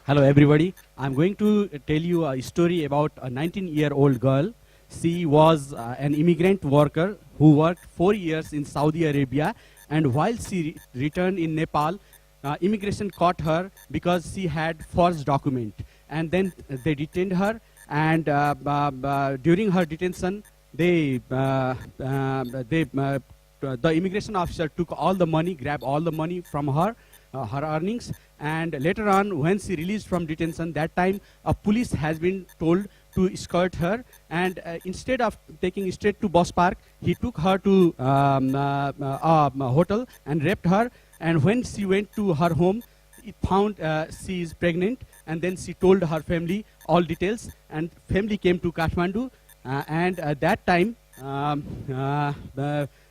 Hello everybody. I'm going to tell you a story about a 19-year-old girl. She was an immigrant worker who worked 4 years in Saudi Arabia, and while she returned in Nepal, immigration caught her because she had false document, and then they detained her, and during her detention the immigration officer took all the money, grabbed all the money from her, her earnings, and later on when she released from detention, that time a police has been told to escort her, and instead of taking straight to Bus Park, he took her to a hotel and raped her, and when she went to her home, it found she is pregnant, and then she told her family all details, and family came to Kathmandu, and at that time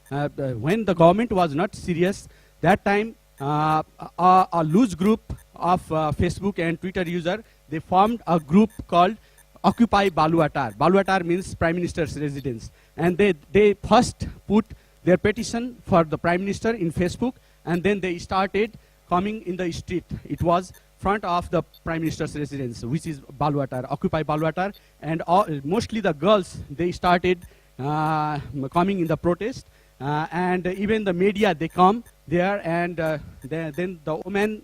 when the government was not serious, that time a loose group of Facebook and Twitter user, they formed a group called Occupy Baluatar. Baluatar means Prime Minister's residence. And they first put their petition for the Prime Minister in Facebook, and then they started coming in the street. It was front of the Prime Minister's residence, which is Baluatar, Occupy Baluatar. And mostly the girls, they started coming in the protest. And even the media, they come there, and then the women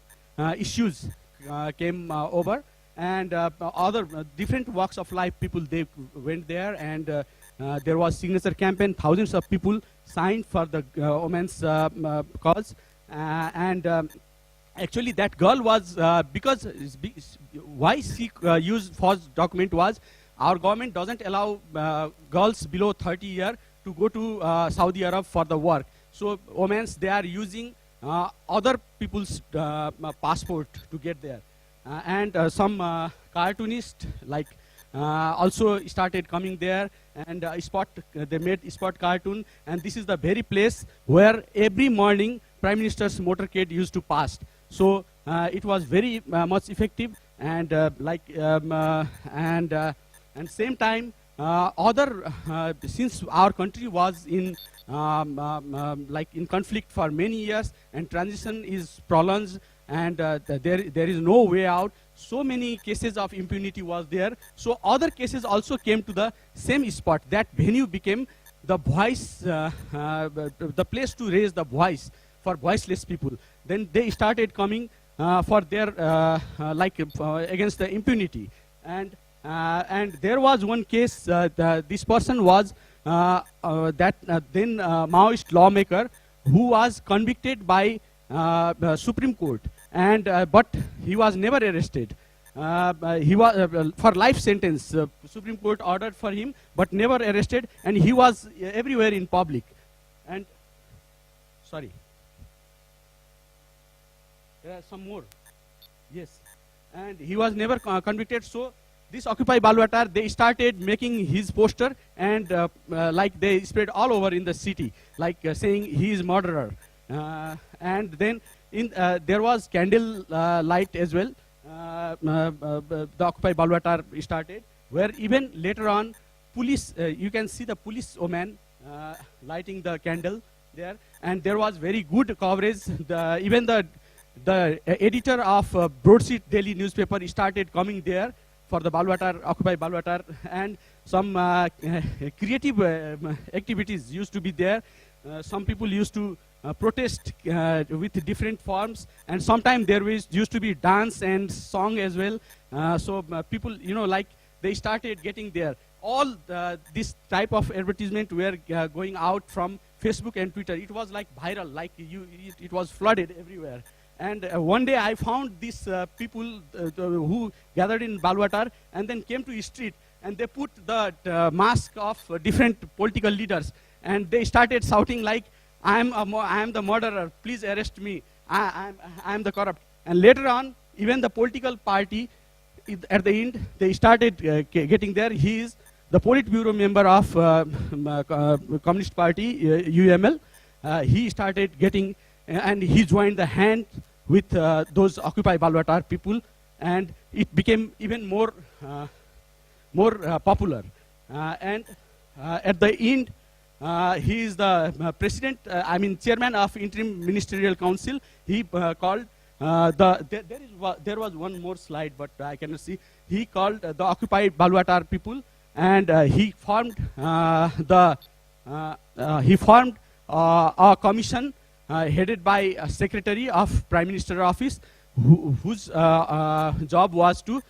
issues came over, and other different walks of life people, they went there, and there was signature campaign. Thousands of people signed for the women's cause, and actually that girl was because why she used false document was our government doesn't allow girls below 30 years to go to Saudi Arab for the work. So women, they are using other people's passport to get there. And some cartoonists like also started coming there, and they made spot cartoon, and this is the very place where every morning Prime Minister's motorcade used to pass. So it was very much effective, and and same time since our country was in in conflict for many years, and transition is prolonged, and there is no way out, so many cases of impunity was there. So other cases also came to the same spot. That venue became the voice, the place to raise the voice for voiceless people. Then they started coming for their against the impunity, and there was one case. This person was then Maoist lawmaker who was convicted by Supreme Court, and but he was never arrested. He was for life sentence. Supreme Court ordered for him, but never arrested, and he was everywhere in public. And sorry, there are some more. Yes, and he was never convicted. So this Occupy Baluatar, they started making his poster, and they spread all over in the city, saying he is murderer. And then there was candle light as well. The Occupy Baluatar started, where even later on, police, you can see the police woman lighting the candle there, and there was very good coverage. Even the editor of Broadsheet Daily newspaper started coming there for the Baluatar, Occupy Baluatar, and some creative activities used to be there. Some people used to protest with different forms, and sometimes there used to be dance and song as well. So people, they started getting there. All this type of advertisement were going out from Facebook and Twitter. It was like viral, it was flooded everywhere. And one day I found these people who gathered in Baluatar and then came to the street, and they put the mask of different political leaders, and they started shouting like, I am the murderer, please arrest me, I am the corrupt. And later on, even the political party, at the end, they started getting there. He is the Politburo member of Communist Party, UML. He started getting, and he joined the hand with those Occupy Baluatar people, and it became even more popular. And at the end, he is the president, chairman of Interim Ministerial Council. He called there was one more slide, but I cannot see. He called the occupied Baluatar people, and he formed a commission headed by a secretary of Prime Minister Office, whose job was to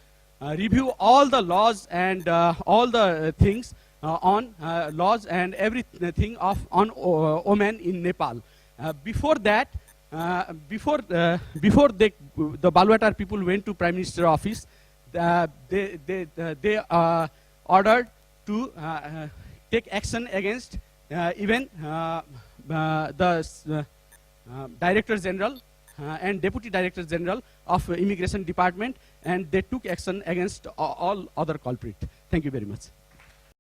review all the laws and all the things on laws and everything on Oman in Nepal. Before that, before the Baluatar people went to Prime Minister Office, they ordered to take action against even the Director General and Deputy Director General of Immigration Department, and they took action against all other culprits. Thank you very much.